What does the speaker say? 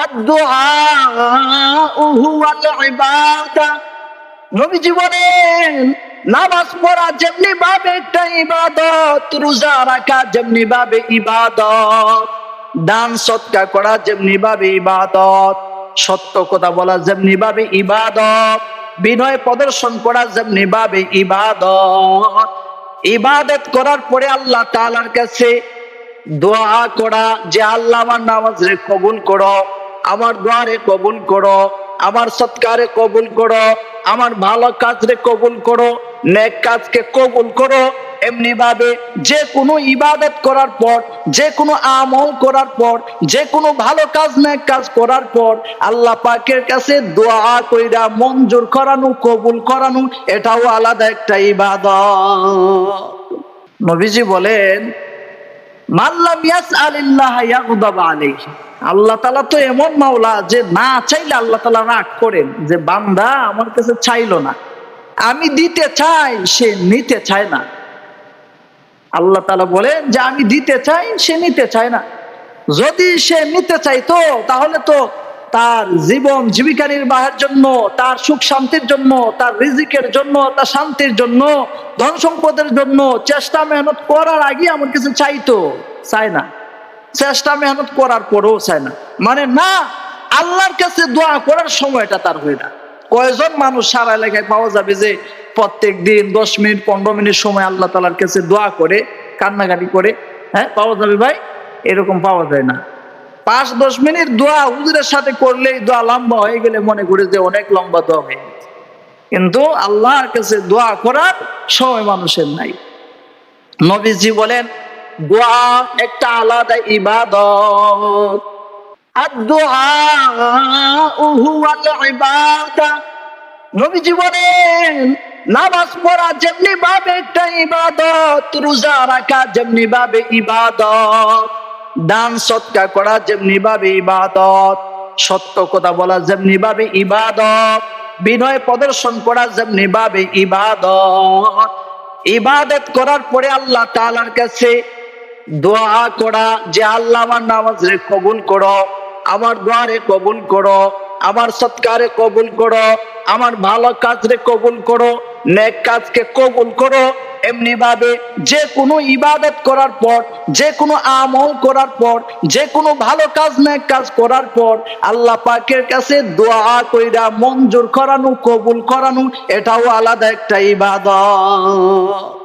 আদ-দুআউ হুয়াল ইবাদা। নবীজি বলেন, নামাজ পড়া যেমনি ভাবে একটা ইবাদত, রোজা রাখা যেমনি ভাবে ইবাদত, দান সদকা করা যেমনি ভাবে ইবাদত, সত্য কথা বলা যেমনি ভাবে ইবাদত, বিনয় প্রদর্শন করা যেমনি ভাবে ইবাদত। ইবাদত করার পরে আল্লাহ তাআলার কাছে দোয়া করা যে আল্লাহ আমার নামাজে কবুল করো, আমার দোয়ারে কবুল করো, আমার সৎকারে কবুল করো, আমার ভালো কাজরে কবুল করো, নেক কাজকে কবুল করো। এমনি ভাবে যে কোনো ইবাদত করার পর, যে কোনো আমল করার পর, যে কোনো ভালো কাজ নেক কাজ করার পর আল্লাহ পাকের কাছে দোয়া কইরা মঞ্জুর করানো, কবুল করানো, এটাও আলাদা একটা ইবাদত। নবীজি বলেন, মাল্লাম ইয়াসআলিল্লাহ ইয়াগদাব আলাইহি। আল্লাহ তাআলা তো এমন মাওলা যে না চাইলে আল্লাহ তাআলা রাগ করেন, যে বান্দা আমার কাছে চাইলো না, আমি দিতে চাই সে নিতে চায় না। আল্লাহ তাআলা বলেন যে আমি দিতে চাই সে নিতে চায় না। যদি সে নিতে চাইতো তাহলে তো তার জীবন জীবিকা নির্বাহের জন্য, তার সুখ শান্তির জন্য, তার রিজিকের জন্য, তার শান্তির জন্য, ধন সম্পদের জন্য চেষ্টা মেহনত করার আগে আমার কিছু চাইতো, চায় না। চেষ্টা মেহনত করার পরেও চায় না, মানে না, আল্লাহর কাছে দোয়া করার সময়টা তার হয় না। কয়জন মানুষ সারা এলাকায় পাওয়া যাবে যে প্রত্যেক দিন 10 মিনিট 15 মিনিট সময় আল্লাহ তাআলার কাছে দোয়া করে, কান্নাকাটি করে? হ্যাঁ, পাওয়া যাবে ভাই? এরকম পাওয়া যায় না। 5-10 মিনিট দোয়া হুজুরের সাথে করলেই দোয়া লম্বা হয়ে গেলে মনে করে যে অনেক লম্বা দোয়া হয়ে গেছে, কিন্তু আল্লাহর কাছে দোয়া করার সময় মানুষের নাই। নবীজি বলেন, দোয়া একটা আলাদা ইবাদত। আদ-দুআউ হুয়াল ইবাদা। নবীজি বলেন, নামাজ পড়া যেমনি ভাবে একটা ইবাদত, রোজা রাখা যেমনি ভাবে ইবাদত, দান সদকা করা যেমনি ভাবে ইবাদত, সত্য কথা বলা যেমনি ভাবে ইবাদত, বিনয় প্রদর্শন করা যেমনি ভাবে ইবাদত। ইবাদত করার পরে আল্লাহ তাআলার কাছে দোয়া করা যে আল্লাহ আমার নামাজে কবুল করো, আমার দোয়ারে কবুল করো, আমার সৎকারে কবুল করো, আমার ভালো কাজরে কবুল করো, নেক কাজকে কবুল করো। এমনি ভাবে যে কোনো ইবাদত করার পর, যে কোনো আমল করার পর, যে কোনো ভালো কাজ নেক কাজ করার পর আল্লাহ পাকের কাছে দোয়া কইরা মঞ্জুর করানো, কবুল করানো, এটাও আলাদা একটা ইবাদত।